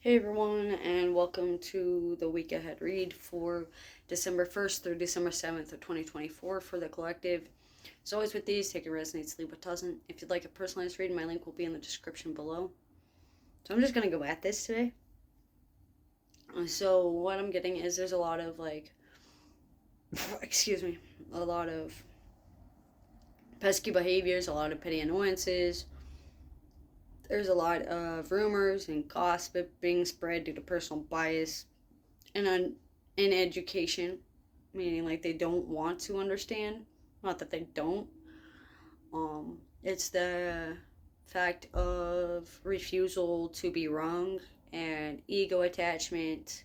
Hey everyone, and welcome to the week ahead read for December 1st through December 7th of 2024 for the collective. As always, with these, take it resonates, leave what doesn't. If you'd like a personalized read, my link will be in the description below. So I'm just going to go at this today. So, what I'm getting is there's a lot of excuse me, a lot of pesky behaviors, a lot of petty annoyances. There's a lot of rumors and gossip being spread due to personal bias and in education, meaning like they don't want to understand. Not that they don't. It's the fact of refusal to be wrong and ego attachment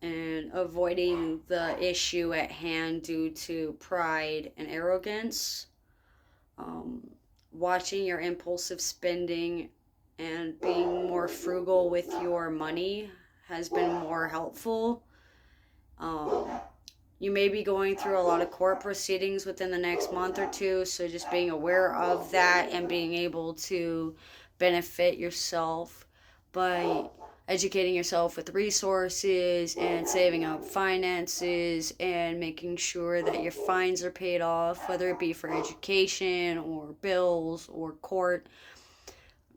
and avoiding the issue at hand due to pride and arrogance. Um, Watching your impulsive spending and being more frugal with your money has been more helpful. Um, you may be going through a lot of court proceedings within the next month or two, so just being aware of that and being able to benefit yourself by educating yourself with resources and saving up finances and making sure that your fines are paid off, whether it be for education or bills or court,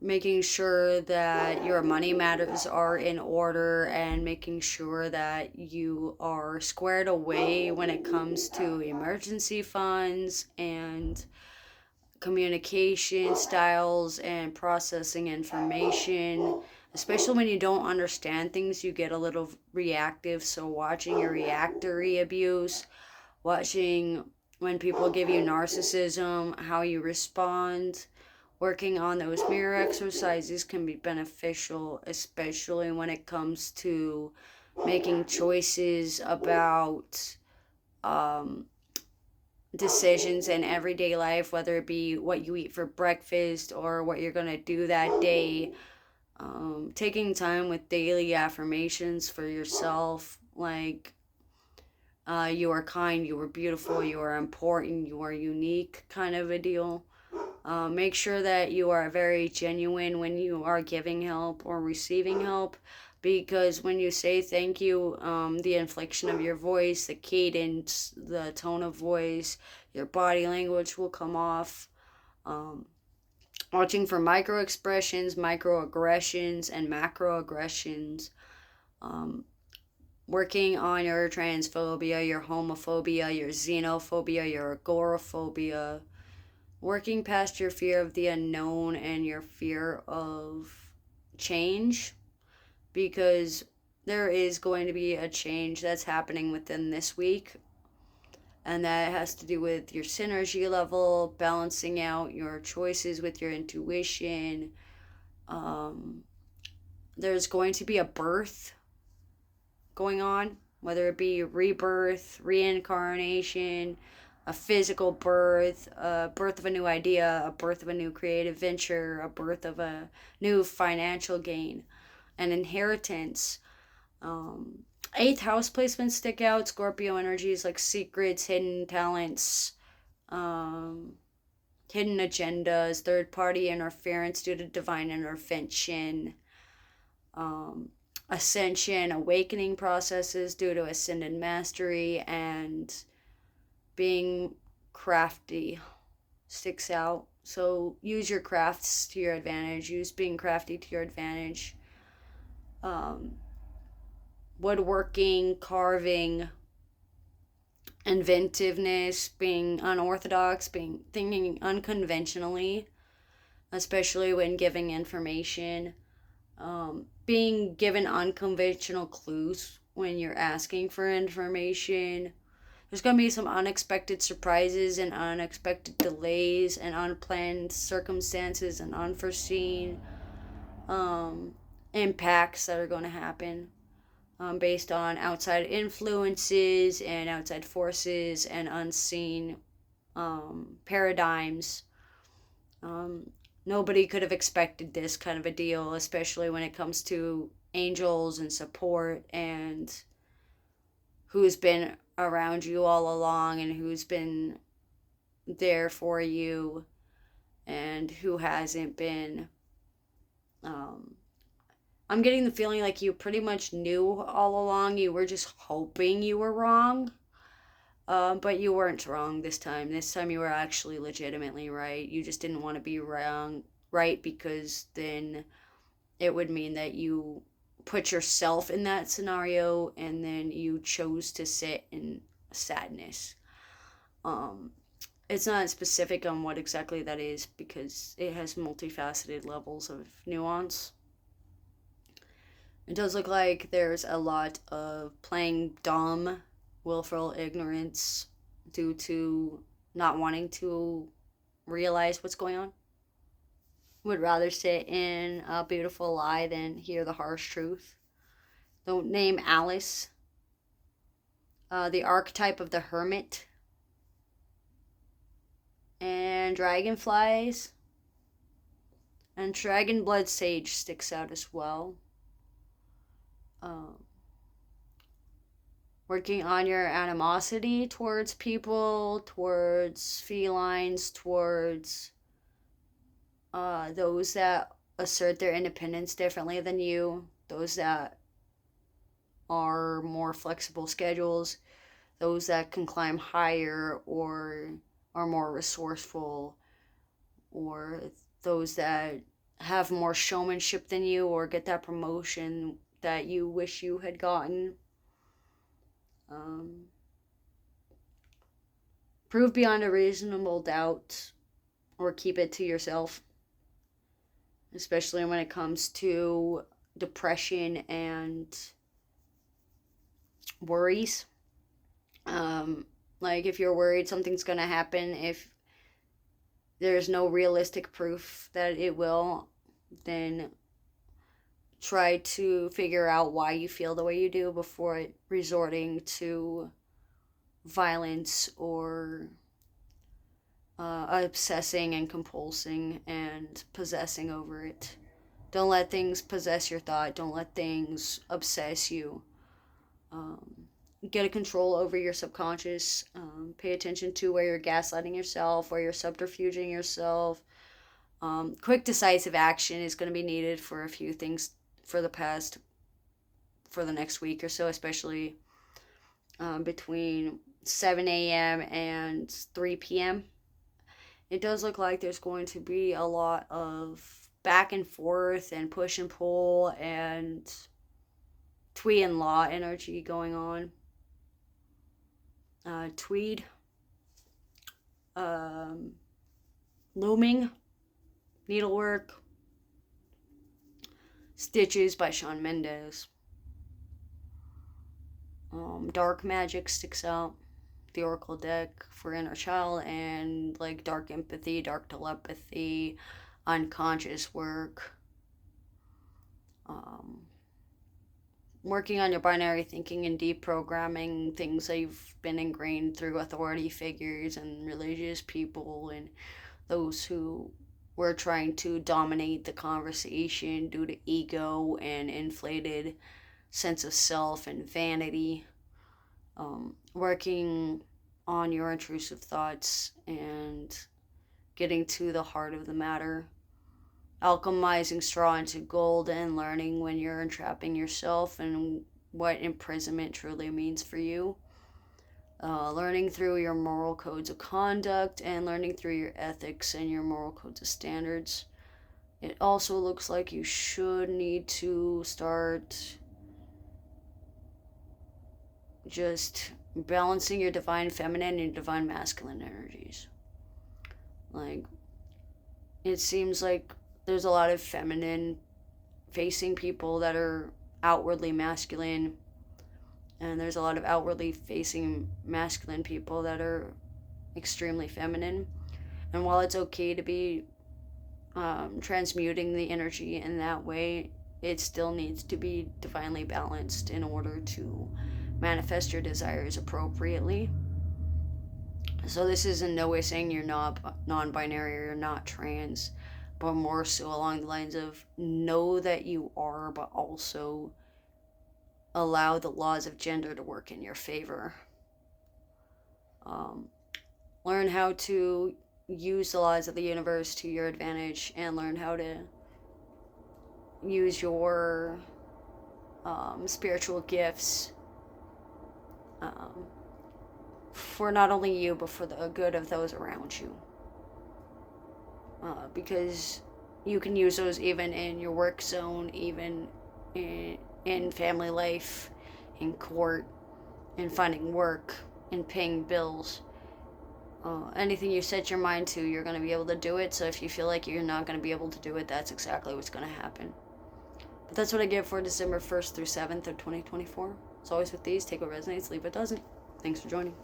making sure that your money matters are in order and making sure that you are squared away when it comes to emergency funds and communication styles and processing information. Especially when you don't understand things, you get a little reactive. So, watching your reactory abuse, watching when people give you narcissism, how you respond, working on those mirror exercises can be beneficial, especially when it comes to making choices about um, decisions in everyday life, whether it be what you eat for breakfast or what you're going to do that day. Taking time with daily affirmations for yourself, like you are kind, you are beautiful, you are important, you are unique, kind of a deal. Make sure that you are very genuine when you are giving help or receiving help, because when you say thank you, the inflection of your voice, the cadence, the tone of voice, your body language will come off. Um, Watching for micro expressions, microaggressions, and macroaggressions. Um, Working on your transphobia, your homophobia, your xenophobia, your agoraphobia, working past your fear of the unknown and your fear of change, because there is going to be a change that's happening within this week, and that has to do with your synergy level, balancing out your choices with your intuition. um, there's going to be a birth going on, whether it be rebirth, reincarnation, a physical birth, a birth of a new idea, a birth of a new creative venture, a birth of a new financial gain, an inheritance. Um, Eighth house placements stick out. Scorpio energies like secrets, hidden talents, um, hidden agendas, third party interference due to divine intervention, um, ascension, awakening processes due to ascended mastery, and being crafty sticks out. So use your crafts to your advantage. Use being crafty to your advantage. Um, Woodworking, carving, inventiveness, being unorthodox, being thinking unconventionally, especially when giving information. Being given unconventional clues when you're asking for information. There's going to be some unexpected surprises and unexpected delays and unplanned circumstances and unforeseen um, impacts that are going to happen, based on outside influences and outside forces and unseen paradigms. Um, Nobody could have expected this kind of a deal, especially when it comes to angels and support and who's been around you all along and who's been there for you and who hasn't been. Um, I'm getting the feeling like you pretty much knew all along. You were just hoping you were wrong. But you weren't wrong this time. This time you were actually legitimately right. You just didn't want to be wrong, right? Because then it would mean that you put yourself in that scenario and then you chose to sit in sadness. Um, it's not specific on what exactly that is because it has multifaceted levels of nuance. It does look like there's a lot of playing dumb, willful ignorance due to not wanting to realize what's going on. Would rather sit in a beautiful lie than hear the harsh truth. The name Alice, the archetype of the hermit, and dragonflies, and dragon blood sage sticks out as well. Um, Working on your animosity towards people, towards felines, towards those that assert their independence differently than you, those that are more flexible schedules, those that can climb higher or are more resourceful, or those that have more showmanship than you or get that promotion that you wish you had gotten. Um, Prove beyond a reasonable doubt or keep it to yourself, especially when it comes to depression and worries. Like if you're worried something's going to happen, if there's no realistic proof that it will, then try to figure out why you feel the way you do before resorting to violence or obsessing and compulsing and possessing over it. Don't let things possess your thought. Don't let things obsess you. Um, get a control over your subconscious. Pay attention to where you're gaslighting yourself, where you're subterfuging yourself. Quick, decisive action is going to be needed for a few things for the next week or so, especially between 7 a.m. and 3 p.m. It does look like there's going to be a lot of back and forth and push and pull and twee and law energy going on. Tweed, um, looming, needlework, stitches by Shawn Mendes. Dark magic sticks out. The Oracle deck for inner child and like dark empathy, dark telepathy, unconscious work. Working on your binary thinking and deprogramming things that you've been ingrained through authority figures and religious people and those who were trying to dominate the conversation due to ego and inflated sense of self and vanity. Working on your intrusive thoughts and getting to the heart of the matter. Alchemizing straw into gold and learning when you're entrapping yourself and what imprisonment truly means for you. Learning through your moral codes of conduct and learning through your ethics and your moral codes of standards. It also looks like you should need to start just balancing your divine feminine and divine masculine energies. Like, it seems like there's a lot of feminine facing people that are outwardly masculine, and there's a lot of outwardly facing masculine people that are extremely feminine. And while it's okay to be transmuting the energy in that way, it still needs to be divinely balanced in order to manifest your desires appropriately. So this is in no way saying you're not non-binary or you're not trans, but more so along the lines of know that you are, but also allow the laws of gender to work in your favor. Learn how to use the laws of the universe to your advantage and learn how to use your spiritual gifts for not only you, but for the good of those around you. Because you can use those even in your work zone, even in family life, in court, in finding work, in paying bills. Anything you set your mind to, you're going to be able to do it. So if you feel like you're not going to be able to do it, that's exactly what's going to happen. But that's what I get for December 1st through 7th of 2024. As always with these, take what resonates, leave what doesn't. Thanks for joining.